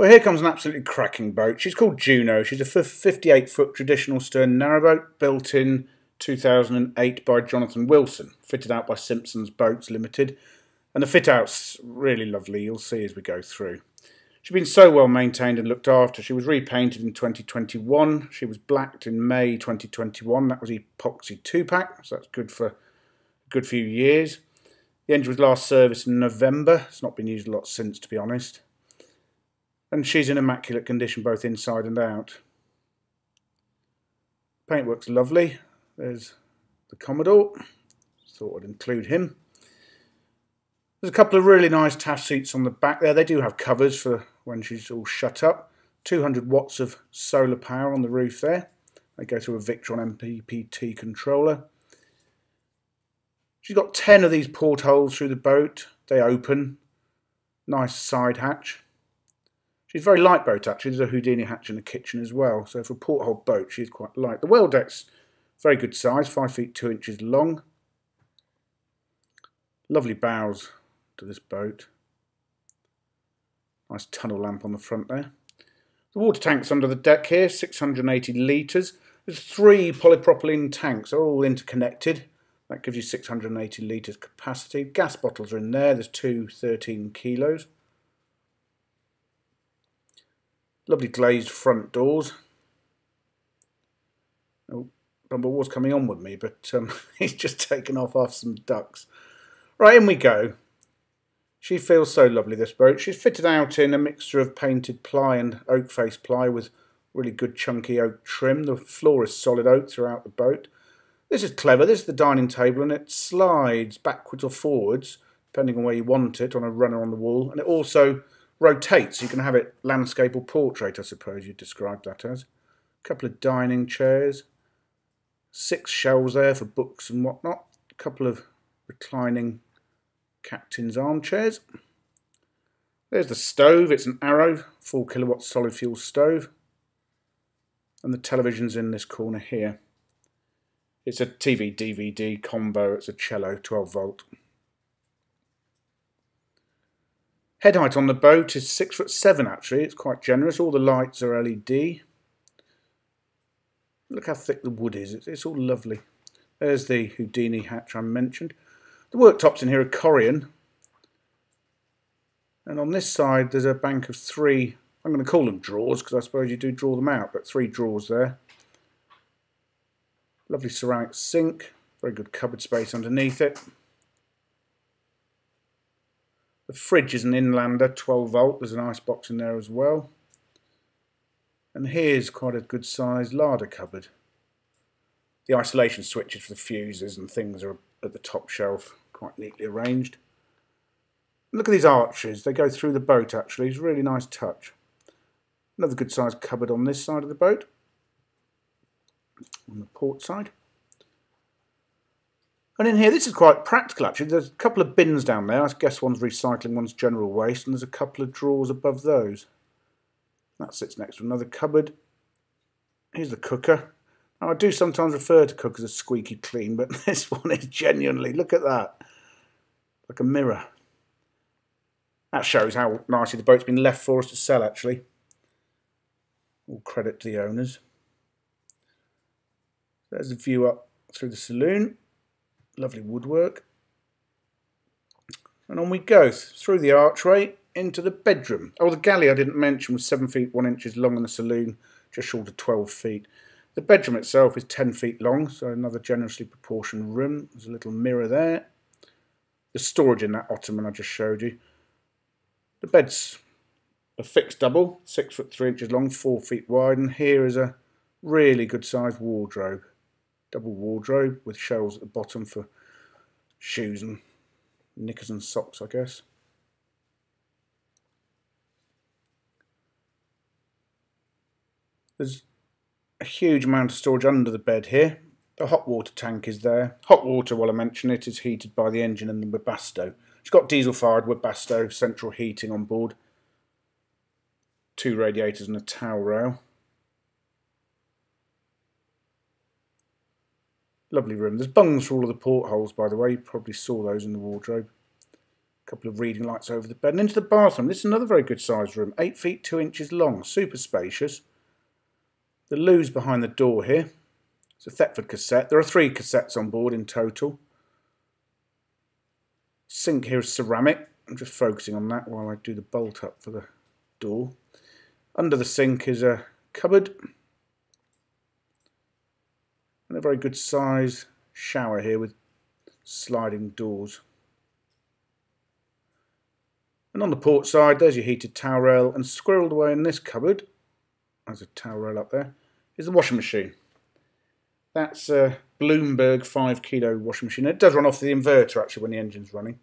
Well, here comes an absolutely cracking boat. She's called Juno. She's a 58-foot traditional stern narrowboat built in 2008 by Jonathan Wilson, fitted out by Simpson's Boats Limited. And the fit-out's really lovely, you'll see as we go through. She's been so well maintained and looked after. She was repainted in 2021. She was blacked in May 2021. That was epoxy 2-pack, so that's good for a good few years. The engine was last serviced in November. It's not been used a lot since, to be honest. And she's in immaculate condition both inside and out. Paintwork's lovely. There's the Commodore. Thought I'd include him. There's a couple of really nice taff seats on the back there. They do have covers for when she's all shut up. 200 watts of solar power on the roof there. They go through a Victron MPPT controller. She's got 10 of these portholes through the boat. They open. Nice side hatch. She's a very light boat actually. There's a Houdini hatch in the kitchen as well. So for a porthole boat, she's quite light. The well deck's very good size, 5 feet 2 inches long. Lovely bows to this boat. Nice tunnel lamp on the front there. The water tank's under the deck here, 680 litres. There's 3 polypropylene tanks, they're all interconnected. That gives you 680 litres capacity. Gas bottles are in there, there's 2 13 kilos. Lovely glazed front doors. Oh, Bumble was coming on with me, but he's just taken off after some ducks. Right, in we go. She feels so lovely, this boat. She's fitted out in a mixture of painted ply and oak face ply with really good chunky oak trim. The floor is solid oak throughout the boat. This is clever. This is the dining table and it slides backwards or forwards, depending on where you want it, on a runner on the wall. And it also rotates. You can have it landscape or portrait, I suppose you'd describe that as. A couple of dining chairs. 6 shelves there for books and whatnot. A couple of reclining captain's armchairs. There's the stove. It's an Arrow 4 kilowatt solid fuel stove. And the television's in this corner here. It's a TV DVD combo. It's a cello 12 volt. Head height on the boat is 6'7" actually. It's quite generous. All the lights are LED. Look how thick the wood is. It's all lovely. There's the Houdini hatch I mentioned. The worktops in here are Corian. And on this side there's a bank of 3, I'm going to call them drawers because I suppose you do draw them out, but 3 drawers there. Lovely ceramic sink. Very good cupboard space underneath it. The fridge is an Inlander 12 volt. There's an ice box in there as well. And here's quite a good sized larder cupboard. The isolation switches for the fuses and things are at the top shelf, quite neatly arranged. Look at these arches, they go through the boat actually, it's a really nice touch. Another good sized cupboard on this side of the boat, on the port side. And in here, this is quite practical actually, there's a couple of bins down there, I guess one's recycling, one's general waste, and there's a couple of drawers above those. That sits next to another cupboard. Here's the cooker. Now, I do sometimes refer to cookers as squeaky clean, but this one is genuinely, look at that, like a mirror. That shows how nicely the boat's been left for us to sell actually. All credit to the owners. There's a view up through the saloon. Lovely woodwork. And on we go through the archway into the bedroom. Oh, the galley I didn't mention was 7 feet 1 inches long and the saloon just short of 12 feet. The bedroom itself is 10 feet long, so another generously proportioned room. There's a little mirror there. There's storage in that ottoman I just showed you. The bed's a fixed double, 6 foot 3 inches long, 4 feet wide, and here is a really good sized wardrobe. Double wardrobe with shelves at the bottom for shoes and knickers and socks, I guess. There's a huge amount of storage under the bed here. The hot water tank is there. Hot water, while I mention it, is heated by the engine and the Webasto. It's got diesel-fired Webasto central heating on board. 2 radiators and a towel rail. Lovely room. There's bungs for all of the portholes, by the way. You probably saw those in the wardrobe. couple of reading lights over the bed, and into the bathroom. This is another very good sized room, 8 feet 2 inches long, super spacious. The loo's behind the door here. It's a Thetford cassette. There are 3 cassettes on board in total. Sink here is ceramic. I'm just focusing on that while I do the bolt up for the door. Under the sink is a cupboard and a very good size shower here with sliding doors. And on the port side, there's your heated towel rail, and squirreled away in this cupboard, there's a towel rail up there, is the washing machine. That's a Bloomberg 5 kilo washing machine. It does run off the inverter actually when the engine's running.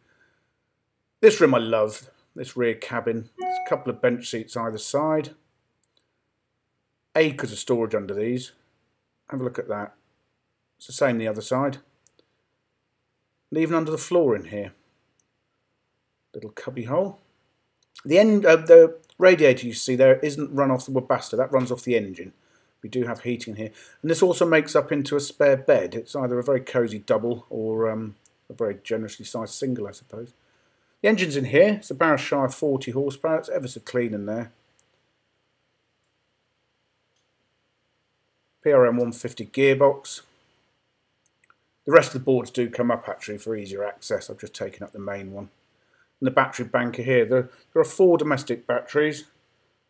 This room I love, this rear cabin. There's a couple of bench seats either side. Acres of storage under these. Have a look at that. It's the same the other side. And even under the floor in here. Little cubby hole. The radiator you see there isn't run off the Webasto, that runs off the engine. We do have heating here. And this also makes up into a spare bed. It's either a very cosy double or a very generously sized single, I suppose. The engine's in here. It's about shy of 40 horsepower. It's ever so clean in there. PRM 150 gearbox. The rest of the boards do come up actually for easier access. I've just taken up the main one. And the battery banker here. There are 4 domestic batteries,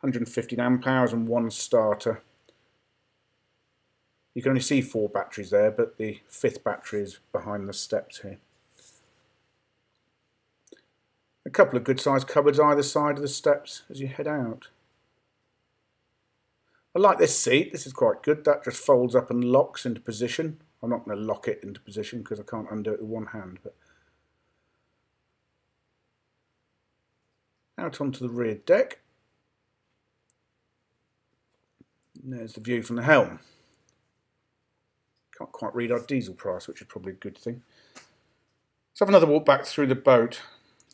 115 amp hours and 1 starter. You can only see 4 batteries there, but the 5th battery is behind the steps here. A couple of good sized cupboards either side of the steps as you head out. I like this seat. This is quite good. That just folds up and locks into position. I'm not going to lock it into position because I can't undo it with one hand. But out onto the rear deck. And there's the view from the helm. Can't quite read our diesel price, which is probably a good thing. Let's have another walk back through the boat.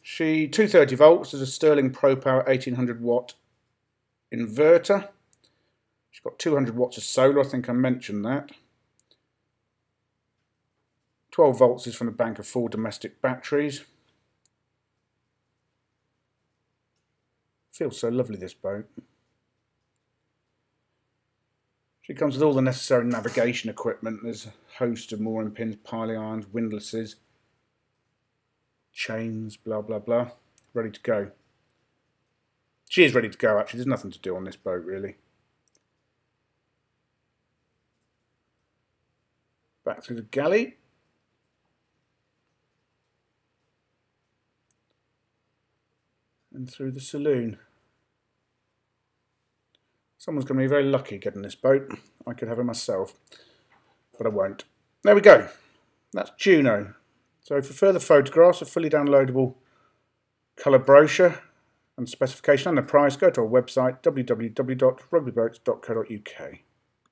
230 volts. There's a Sterling Pro Power 1800 watt inverter. She's got 200 watts of solar. I think I mentioned that. 12 volts is from the bank of 4 domestic batteries. Feels so lovely, this boat. She comes with all the necessary navigation equipment. There's a host of mooring pins, piling irons, windlasses, chains, blah blah blah. Ready to go. She is ready to go actually. There's nothing to do on this boat really. Back through the galley. And through the saloon. Someone's going to be very lucky getting this boat. I could have her myself, but I won't. There we go. That's Juno. So for further photographs, a fully downloadable colour brochure and specification and the price, go to our website www.rugbyboats.co.uk.